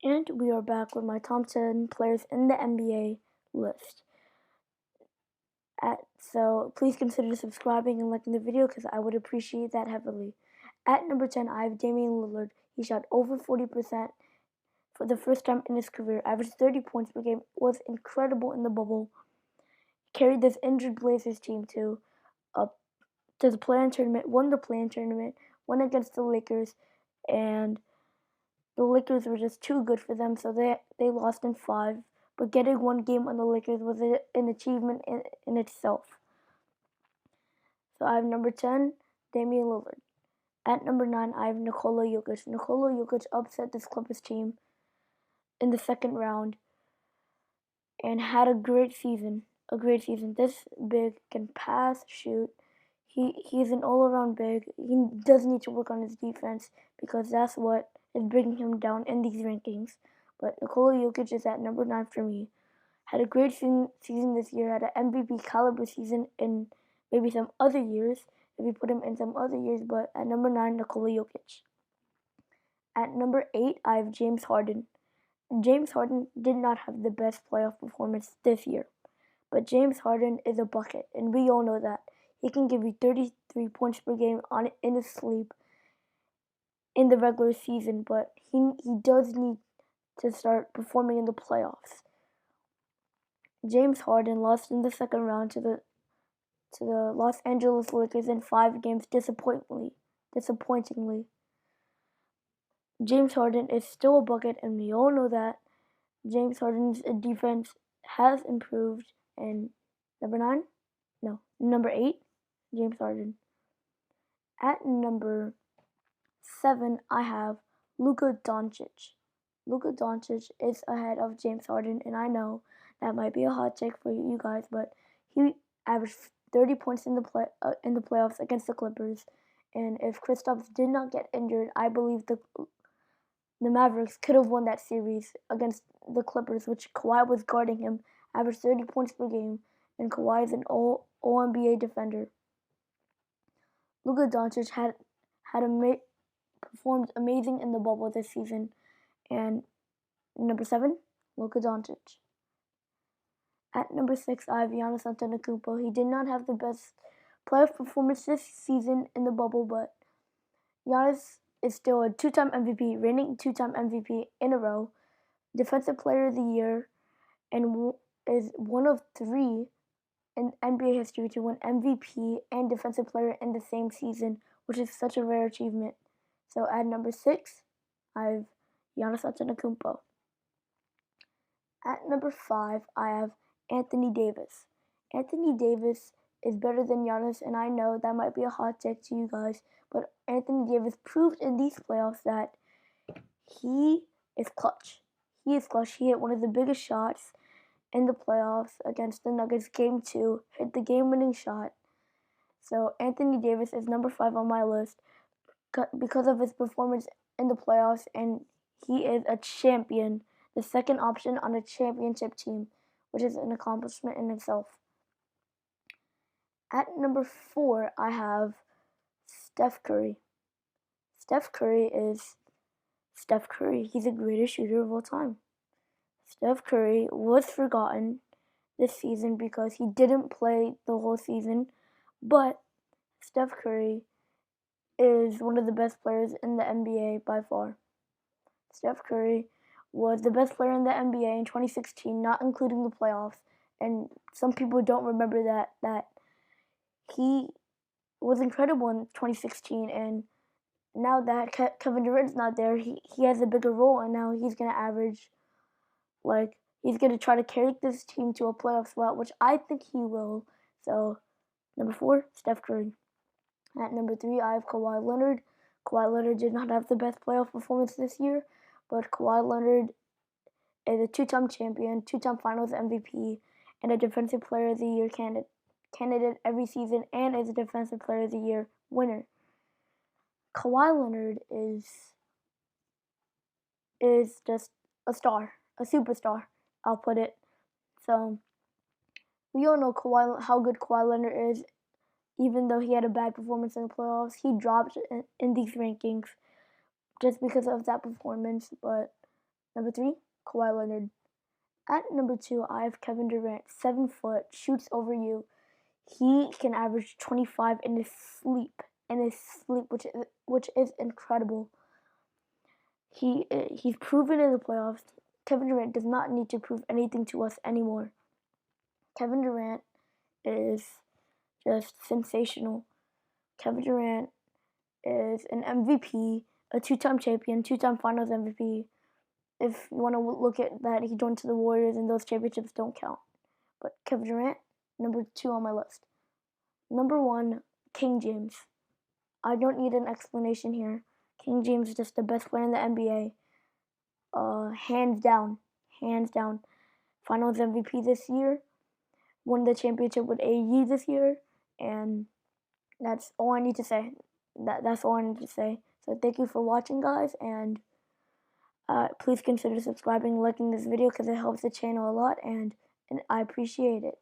And we are back with my top 10 players in the NBA list. So please consider subscribing and liking the video because I would appreciate that heavily. At number 10, I have Damian Lillard. He shot over 40% for the first time in his career, averaged 30 points per game, was incredible in the bubble. Carried this injured Blazers team to the play-in tournament, won the play-in tournament, won against the Lakers, and the Lakers were just too good for them, so they lost in 5. But getting one game on the Lakers was an achievement in itself. So I have number 10, Damian Lillard. At number 9, I have Nikola Jokic. Nikola Jokic upset this Clippers team in the second round and had a great season. This big can pass, shoot. He's an all-around big. He does need to work on his defense because that's what is bringing him down in these rankings. But Nikola Jokic is at number 9 for me. Had a great season this year. Had an MVP caliber season in maybe some other years if you put him in some other years. But at number 9, Nikola Jokic. At number 8, I have James Harden. James Harden did not have the best playoff performance this year. But James Harden is a bucket, and we all know that. He can give you 33 points per game in his sleep in the regular season, but he does need to start performing in the playoffs. James Harden lost in the second round to the Los Angeles Lakers in 5 games disappointingly. James Harden is still a bucket, and we all know that. James Harden's defense has improved. And number 8, James Harden. At number 7, I have Luka Doncic. Luka Doncic is ahead of James Harden, and I know that might be a hot take for you guys, but he averaged 30 points in the playoffs against the Clippers. And if Kristaps did not get injured, I believe the Mavericks could have won that series against the Clippers, which Kawhi was guarding him, averaged 30 points per game, and Kawhi is an all NBA defender. Luka Doncic had performed amazing in the bubble this season. And number 7, Luka Doncic. At number 6, I have Giannis Antetokounmpo. He did not have the best playoff performance this season in the bubble, but Giannis is still a 2-time MVP, reigning 2-time MVP in a row, Defensive Player of the Year, and is one of 3 in NBA history to win MVP and Defensive Player in the same season, which is such a rare achievement. So at number 6, I have Giannis Antetokounmpo. At number 5, I have Anthony Davis. Anthony Davis is better than Giannis, and I know that might be a hot take to you guys, but Anthony Davis proved in these playoffs that he is clutch. He is clutch. He hit one of the biggest shots in the playoffs against the Nuggets, Game 2, hit the game-winning shot. So Anthony Davis is number 5 on my list because of his performance in the playoffs, and he is a champion, the second option on a championship team, which is an accomplishment in itself. At number 4, I have Steph Curry. Steph Curry is Steph Curry. He's the greatest shooter of all time. Steph Curry was forgotten this season because he didn't play the whole season, but Steph Curry is one of the best players in the NBA by far. Steph Curry was the best player in the NBA in 2016, not including the playoffs, and some people don't remember that he was incredible in 2016, and now that Kevin Durant's not there, he has a bigger role, and now he's going to average, he's going to try to carry this team to a playoff spot, which I think he will. So, number 4, Steph Curry. At number 3, I have Kawhi Leonard. Kawhi Leonard did not have the best playoff performance this year, but Kawhi Leonard is a 2-time champion, 2-time Finals MVP, and a Defensive Player of the Year candidate every season, and is a Defensive Player of the Year winner. Kawhi Leonard is just a star, a superstar, I'll put it. So we all know how good Kawhi Leonard is. Even though he had a bad performance in the playoffs, he dropped in these rankings just because of that performance. But Number 3, Kawhi Leonard. At number 2, I have Kevin Durant. 7 foot, shoots over you. He can average 25 in his sleep, which is incredible. He's proven in the playoffs. Kevin Durant does not need to prove anything to us anymore. Kevin Durant is just sensational. Kevin Durant is an MVP, a 2-time champion, 2-time Finals MVP. If you want to look at that, he joined to the Warriors, and those championships don't count. But Kevin Durant, number 2 on my list. Number 1, King James. I don't need an explanation here. King James is just the best player in the NBA. Hands down. Finals MVP this year. Won the championship with AE this year. And that's all I need to say. That's all I need to say. So thank you for watching, guys. And please consider subscribing and liking this video because it helps the channel a lot. And I appreciate it.